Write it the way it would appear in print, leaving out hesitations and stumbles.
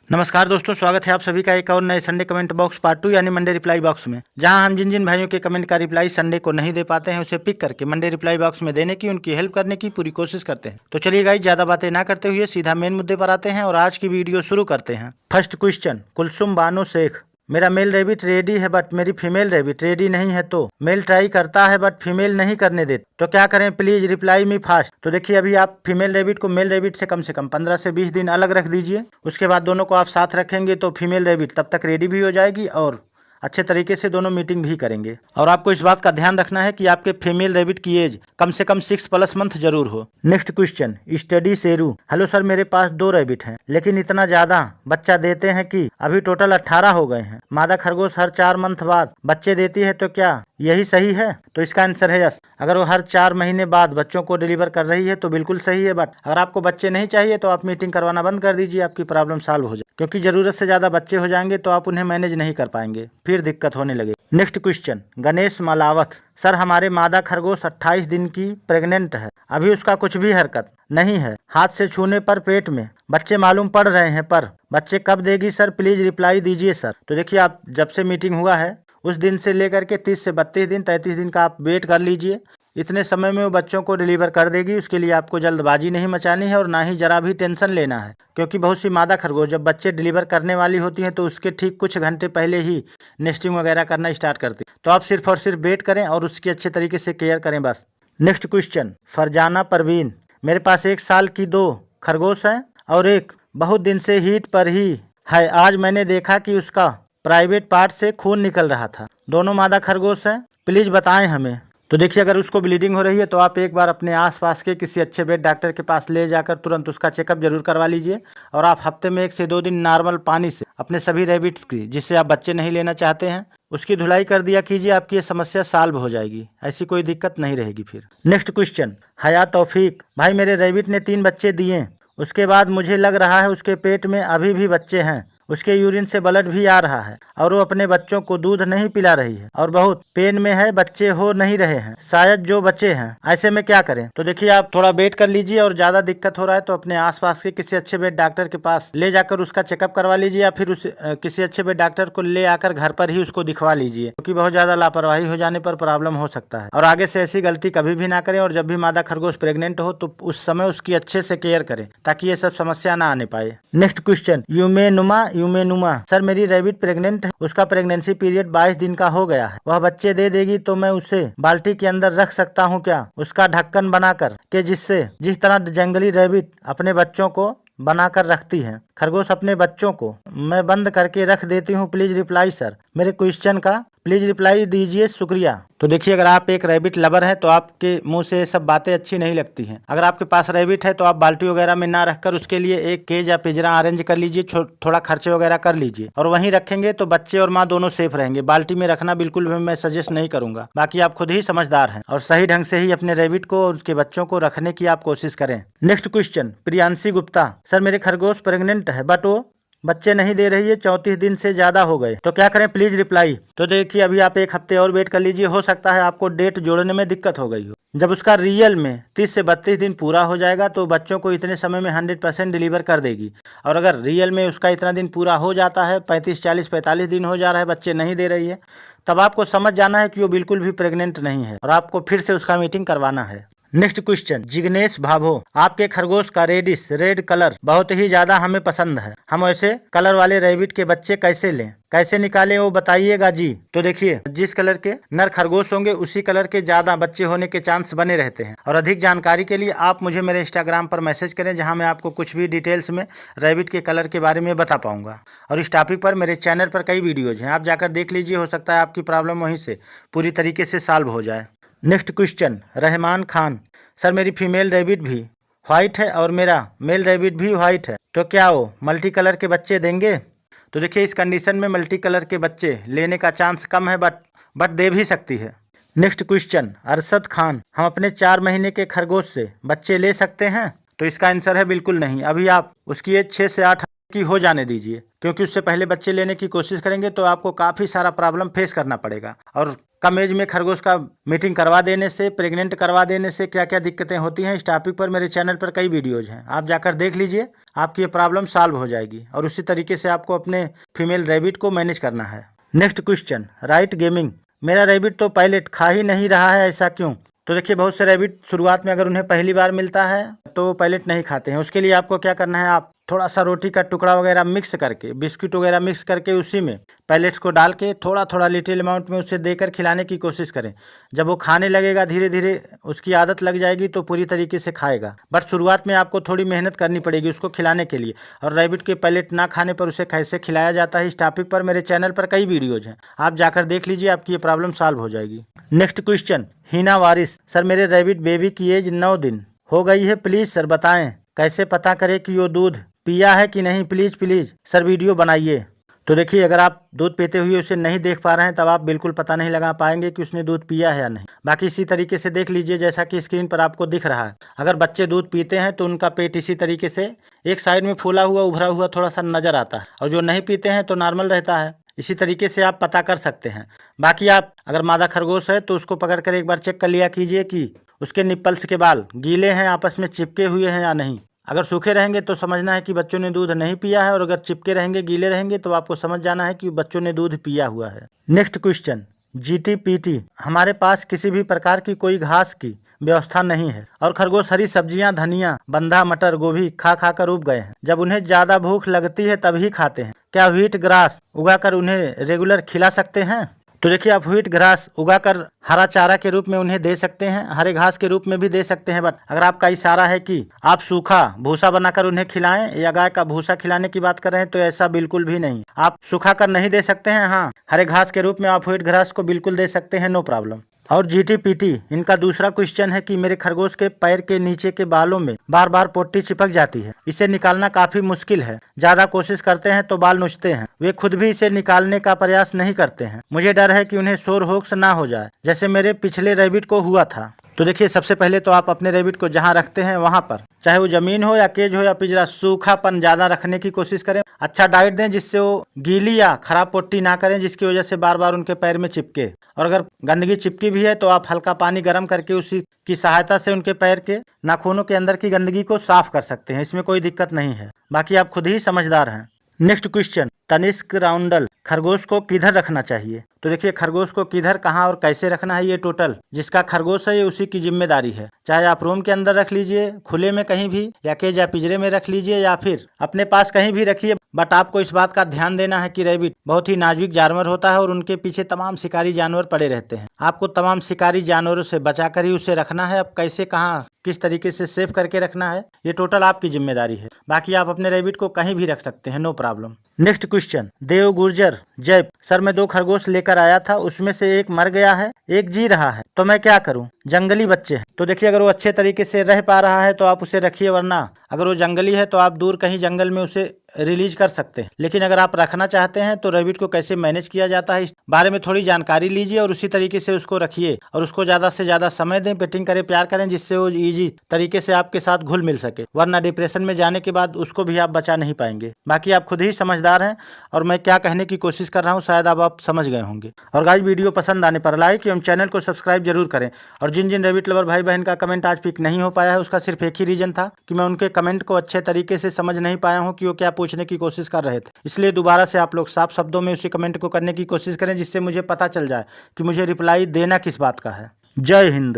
नमस्कार दोस्तों, स्वागत है आप सभी का एक और नए संडे कमेंट बॉक्स पार्ट 2 यानी मंडे रिप्लाई बॉक्स में, जहां हम जिन जिन भाइयों के कमेंट का रिप्लाई संडे को नहीं दे पाते हैं उसे पिक करके मंडे रिप्लाई बॉक्स में देने की, उनकी हेल्प करने की पूरी कोशिश करते हैं। तो चलिए गाइस, ज्यादा बातें ना करते हुए सीधा मेन मुद्दे पर आते हैं और आज की वीडियो शुरू करते हैं। First question, Kulsum Bano Shaikh. मेरा मेल रैबिट रेडी है बट मेरी फीमेल रैबिट रेडी नहीं है, तो मेल ट्राई करता है बट फीमेल नहीं करने देती, तो क्या करें? Please reply me fast. तो देखिए, अभी आप फीमेल रैबिट को मेल रैबिट से कम 15 से 20 दिन अलग रख दीजिए। उसके बाद दोनों को आप साथ रखेंगे तो फीमेल रैबिट तब तक रेडी भी हो जाएगी और अच्छे तरीके से दोनों मीटिंग भी करेंगे। और आपको इस बात का ध्यान रखना है कि आपके फीमेल रैबिट की एज कम से कम 6+ मंथ जरूर हो। Next question, study Sheru. Hello sir, मेरे पास 2 रैबिट हैं लेकिन इतना ज्यादा बच्चा देते हैं कि अभी टोटल 18 हो गए हैं। मादा खरगोश हर 4 मंथ बाद बच्चे देती है, तो क्या यही सही है? तो इसका आंसर है यस। अगर वो हर 4 महीने बाद बच्चों को डिलीवर कर रही है तो बिल्कुल सही है, बट अगर आपको बच्चे नहीं चाहिए तो आप मीटिंग करवाना बंद कर दीजिए, आपकी प्रॉब्लम सॉल्व हो जाए। क्योंकि जरूरत से ज्यादा बच्चे हो जाएंगे तो आप उन्हें मैनेज नहीं कर पाएंगे, फिर दिक्कत होने लगे। Next question, Ganesh Malavat. Sir, हमारे मादा खरगोश 28 दिन की प्रेग्नेंट है, अभी उसका कुछ भी हरकत नहीं है, हाथ से छूने पर पेट में बच्चे मालूम पड़ रहे हैं, पर बच्चे कब देगी सर? प्लीज रिप्लाई दीजिए सर। तो देखिए, आप जब से मीटिंग हुआ है उस दिन से लेकर के 30 से 32 दिन 33 दिन का आप वेट कर लीजिए। इतने समय में वो बच्चों को डिलीवर कर देगी। उसके लिए आपको जल्दबाजी नहीं मचानी है और ना ही जरा भी टेंशन लेना है, क्योंकि बहुत सी मादा खरगोश जब बच्चे डिलीवर करने वाली होती हैं तो उसके ठीक कुछ घंटे पहले ही नेस्टिंग वगैरह करना स्टार्ट करती है। तो आप सिर्फ और सिर्फ वेट करें और उसकी अच्छे तरीके से केयर करें बस। Next question, Farzana Parveen. मेरे पास 1 साल की 2 खरगोश हैं और एक बहुत दिन से हीट पर ही है। आज मैंने देखा कि उसका प्राइवेट पार्ट से खून निकल रहा था। दोनों मादा खरगोश हैं, प्लीज बताएं हमें। तो देखिए, अगर उसको ब्लीडिंग हो रही है तो आप एक बार अपने आसपास के किसी अच्छे वेट डॉक्टर के पास ले जाकर तुरंत उसका चेकअप जरूर करवा लीजिए। और आप हफ्ते में 1 से 2 दिन नॉर्मल पानी से अपने सभी रैबिट्स की, जिससे आप बच्चे नहीं लेना चाहते हैं, उसकी धुलाई कर दिया कीजिए। आपकी ये समस्या सॉल्व हो जाएगी, ऐसी कोई दिक्कत नहीं रहेगी फिर। नेक्स्ट क्वेश्चन, हया तौफीक। भाई, मेरे रैबिट ने 3 बच्चे दिए, उसके बाद मुझे लग रहा है उसके पेट में अभी भी बच्चे हैं, उसके यूरिन से ब्लड भी आ रहा है और वो अपने बच्चों को दूध नहीं पिला रही है और बहुत पेन में है, बच्चे हो नहीं रहे हैं, शायद जो बच्चे हैं। ऐसे में क्या करें? तो देखिए, आप थोड़ा वेट कर लीजिए और ज्यादा दिक्कत हो रहा है तो अपने आसपास के किसी अच्छे वेट डॉक्टर के पास ले जाकर उसका चेकअप करवा लीजिए, या फिर किसी अच्छे वेट डॉक्टर को ले आकर घर पर ही उसको दिखवा लीजिए, क्योंकि बहुत ज्यादा लापरवाही हो जाने पर प्रॉब्लम हो सकता है। और आगे से ऐसी गलती कभी भी ना करें, और जब भी मादा खरगोश प्रेग्नेंट हो तो उस समय उसकी अच्छे से केयर करें ताकि ये सब समस्या ना आने पाए। नेक्स्ट क्वेश्चन, यूमेनुमा। सर, मेरी रैबिट प्रेग्नेंट है, उसका प्रेगनेंसी पीरियड 22 दिन का हो गया है, वह बच्चे दे देगी तो मैं उसे बाल्टी के अंदर रख सकता हूँ क्या, उसका ढक्कन बनाकर के, जिससे जिस तरह जंगली रैबिट अपने बच्चों को बनाकर रखती है, खरगोश अपने बच्चों को मैं बंद करके रख देती हूँ। Please reply sir. मेरे क्वेश्चन का प्लीज रिप्लाई दीजिए, शुक्रिया। तो देखिए, अगर आप एक रैबिट लवर हैं तो आपके मुंह से सब बातें अच्छी नहीं लगती हैं। अगर आपके पास रैबिट है तो आप बाल्टी वगैरह में ना रखकर उसके लिए एक केज या पिंजरा अरेंज कर लीजिए, थोड़ा खर्चे वगैरह कर लीजिए और वहीं रखेंगे तो बच्चे और माँ दोनों सेफ रहेंगे। बाल्टी में रखना बिल्कुल भी मैं सजेस्ट नहीं करूंगा, बाकी आप खुद ही समझदार हैं और सही ढंग से ही अपने रैबिट को और उसके बच्चों को रखने की आप कोशिश करें। Next question, Priyanshi Gupta. Sir, मेरे खरगोश प्रेग्नेंट है बट वो बच्चे नहीं दे रही है, 34 दिन से ज्यादा हो गए, तो क्या करें? Please reply. तो देखिए, अभी आप 1 हफ्ते और वेट कर लीजिए, हो सकता है आपको डेट जोड़ने में दिक्कत हो गई हो। जब उसका रियल में 30 से 32 दिन पूरा हो जाएगा तो बच्चों को इतने समय में 100% डिलीवर कर देगी। और अगर रियल में उसका इतना दिन पूरा हो जाता है, 35, 40, 45 दिन हो जा रहा है, बच्चे नहीं दे रही है, तब आपको समझ जाना है कि वो बिल्कुल भी प्रेग्नेंट नहीं है और आपको फिर से उसका मीटिंग करवाना है। Next question, Jignesh Bhabho. आपके खरगोश का रेड कलर बहुत ही ज्यादा हमें पसंद है, हम ऐसे कलर वाले रैबिट के बच्चे कैसे लें, कैसे निकालें, वो बताइएगा जी। तो देखिए, जिस कलर के नर खरगोश होंगे उसी कलर के ज्यादा बच्चे होने के चांस बने रहते हैं। और अधिक जानकारी के लिए आप मुझे मेरे इंस्टाग्राम पर मैसेज करें, जहां मैं आपको कुछ भी डिटेल्स में रैबिट के कलर के बारे में बता पाऊंगा। और इस टॉपिक पर मेरे चैनल पर कई वीडियोज हैं, आप जाकर देख लीजिए, हो सकता है आपकी प्रॉब्लम वहीं से पूरी तरीके से सॉल्व हो जाए। Next question, Rahman Khan. Sir, मेरी फीमेल रैबिट भी व्हाइट है और मेरा मेल रैबिट भी व्हाइट है, तो क्या वो मल्टी कलर के बच्चे देंगे? तो देखिए, इस कंडीशन में मल्टी कलर के बच्चे लेने का चांस कम है, बट दे भी सकती है। Next question, Arshad Khan. हम अपने 4 महीने के खरगोश से बच्चे ले सकते हैं? तो इसका आंसर है बिल्कुल नहीं। अभी आप उसकी एज 6 से 8 कि हो जाने दीजिए, क्योंकि उससे पहले बच्चे लेने की कोशिश करेंगे तो आपको काफ़ी सारा प्रॉब्लम फेस करना पड़ेगा। और कम एज में खरगोश का मीटिंग करवा देने से, प्रेग्नेंट करवा देने से क्या क्या दिक्कतें होती हैं, इस टॉपिक पर मेरे चैनल पर कई वीडियोज़ हैं, आप जाकर देख लीजिए, आपकी ये प्रॉब्लम सॉल्व हो जाएगी। और उसी तरीके से आपको अपने फीमेल रैबिट को मैनेज करना है। नेक्स्ट क्वेश्चन, राइट गेमिंग, मेरा रैबिट तो पायलट खा ही नहीं रहा है, ऐसा क्यों? तो देखिए, बहुत से रैबिट शुरुआत में अगर उन्हें पहली बार मिलता है तो पायलट नहीं खाते हैं। उसके लिए आपको क्या करना है, आप थोड़ा सा रोटी का टुकड़ा वगैरह मिक्स करके, बिस्किट वगैरह मिक्स करके उसी में पैलेट्स को डाल के थोड़ा थोड़ा लिटिल अमाउंट में उसे देकर खिलाने की कोशिश करें। जब वो खाने लगेगा, धीरे धीरे उसकी आदत लग जाएगी तो पूरी तरीके से खाएगा। बट शुरुआत में आपको थोड़ी मेहनत करनी पड़ेगी उसको खिलाने के लिए। और रैबिट के पैलेट ना खाने पर उसे कैसे खिलाया जाता है, इस टॉपिक पर मेरे चैनल पर कई वीडियोज़ हैं, आप जाकर देख लीजिए, आपकी ये प्रॉब्लम सॉल्व हो जाएगी। नेक्स्ट क्वेश्चन, हिना वारिस, सर मेरे रैबिट बेबी की एज 9 दिन हो गई है, प्लीज़ सर बताएं कैसे पता करें कि वो दूध पिया है कि नहीं, प्लीज़ सर वीडियो बनाइए। तो देखिए, अगर आप दूध पीते हुए उसे नहीं देख पा रहे हैं तब आप बिल्कुल पता नहीं लगा पाएंगे कि उसने दूध पिया है या नहीं। बाकी इसी तरीके से देख लीजिए, जैसा कि स्क्रीन पर आपको दिख रहा है। अगर बच्चे दूध पीते हैं तो उनका पेट इसी तरीके से एक साइड में फूला हुआ, उभरा हुआ थोड़ा सा नज़र आता है, और जो नहीं पीते हैं तो नॉर्मल रहता है। इसी तरीके से आप पता कर सकते हैं। बाकी आप अगर मादा खरगोश है तो उसको पकड़ कर एक बार चेक कर लिया कीजिए कि उसके निप्पल्स के बाल गीले हैं, आपस में चिपके हुए हैं या नहीं। अगर सूखे रहेंगे तो समझना है कि बच्चों ने दूध नहीं पिया है, और अगर चिपके रहेंगे, गीले रहेंगे, तो आपको समझ जाना है कि बच्चों ने दूध पिया हुआ है। नेक्स्ट क्वेश्चन, GTPT, हमारे पास किसी भी प्रकार की कोई घास की व्यवस्था नहीं है और खरगोश हरी सब्जियां, धनिया, बंधा, मटर, गोभी खा खा कर उब गए हैं। जब उन्हें ज्यादा भूख लगती है तभी खाते हैं। क्या व्हीट ग्रास उगाकर उन्हें रेगुलर खिला सकते हैं? तो देखिए, आप व्हीट घास उगाकर हरा चारा के रूप में उन्हें दे सकते हैं, हरे घास के रूप में भी दे सकते हैं। बट अगर आपका इशारा है कि आप सूखा भूसा बनाकर उन्हें खिलाएं या गाय का भूसा खिलाने की बात कर रहे हैं, तो ऐसा बिल्कुल भी नहीं। आप सूखा कर नहीं दे सकते हैं, हाँ हरे घास के रूप में आप व्हीट घास को बिल्कुल दे सकते हैं, नो प्रॉब्लम। और GTPT, इनका दूसरा क्वेश्चन है कि मेरे खरगोश के पैर के नीचे के बालों में बार बार पोटी चिपक जाती है, इसे निकालना काफी मुश्किल है, ज्यादा कोशिश करते हैं तो बाल नोचते हैं, वे खुद भी इसे निकालने का प्रयास नहीं करते हैं। मुझे डर है कि उन्हें सोर होक्स ना हो जाए, जैसे मेरे पिछले रैबिट को हुआ था। तो देखिए, सबसे पहले तो आप अपने रैबिट को जहाँ रखते हैं वहाँ पर, चाहे वो जमीन हो या केज हो या पिंजरा, सूखापन ज़्यादा रखने की कोशिश करें। अच्छा डाइट दें जिससे वो गीली या खराब पोटी ना करें, जिसकी वजह से बार बार उनके पैर में चिपके। और अगर गंदगी चिपकी भी है तो आप हल्का पानी गर्म करके उसी की सहायता से उनके पैर के नाखूनों के अंदर की गंदगी को साफ कर सकते हैं, इसमें कोई दिक्कत नहीं है। बाकी आप खुद ही समझदार हैं। नेक्स्ट क्वेश्चन, तनिष्क राउंडल, खरगोश को किधर रखना चाहिए? तो देखिए, खरगोश को किधर, कहाँ और कैसे रखना है, ये टोटल जिसका खरगोश है ये उसी की जिम्मेदारी है। चाहे आप रूम के अंदर रख लीजिए, खुले में कहीं भी, या केज या पिंजरे में रख लीजिए, या फिर अपने पास कहीं भी रखिए। बट आपको इस बात का ध्यान देना है कि रैबिट बहुत ही नाजुक जानवर होता है और उनके पीछे तमाम शिकारी जानवर पड़े रहते हैं। आपको तमाम शिकारी जानवरों से बचाकर ही उसे रखना है। अब कैसे, कहाँ, किस तरीके से सेफ करके रखना है, ये टोटल आपकी जिम्मेदारी है। बाकी आप अपने रैबिट को कहीं भी रख सकते हैं, नो प्रॉब्लम। नेक्स्ट क्वेश्चन, देव गुर्जर जैप, सर मैं 2 खरगोश लेकर आया था, उसमें से एक मर गया है, एक जी रहा है, तो मैं क्या करूं? जंगली बच्चे हैं। तो देखिए, अगर वो अच्छे तरीके से रह पा रहा है तो आप उसे रखिए, वरना अगर वो जंगली है तो आप दूर कहीं जंगल में उसे रिलीज कर सकते हैं। लेकिन अगर आप रखना चाहते हैं तो रैबिट को कैसे मैनेज किया जाता है, इस बारे में थोड़ी जानकारी लीजिए और उसी तरीके से उसको रखिए। और उसको ज़्यादा से ज़्यादा समय दें, पेटिंग करें, प्यार करें, जिससे वो ईजी तरीके से आपके साथ घुल मिल सके। वरना डिप्रेशन में जाने के बाद उसको भी आप बचा नहीं पाएंगे। बाकी आप खुद ही समझदार हैं और मैं क्या कहने की कोशिश कर रहा हूँ शायद अब आप समझ गए होंगे। और गाइस, वीडियो पसंद आने पर लाइक एवं चैनल को सब्सक्राइब जरूर करें। और जिन जिन रैबिट लवर भाई बहन का कमेंट आज पिक नहीं हो पाया है, उसका सिर्फ एक ही रीजन था कि मैं उनके कमेंट को अच्छे तरीके से समझ नहीं पाया हूँ कि वो क्या पूछने की कोशिश कर रहे थे। इसलिए दोबारा से आप लोग साफ शब्दों में उसी कमेंट को करने की कोशिश करें, जिससे मुझे पता चल जाए कि मुझे रिप्लाई देना किस बात का है। जय हिंद।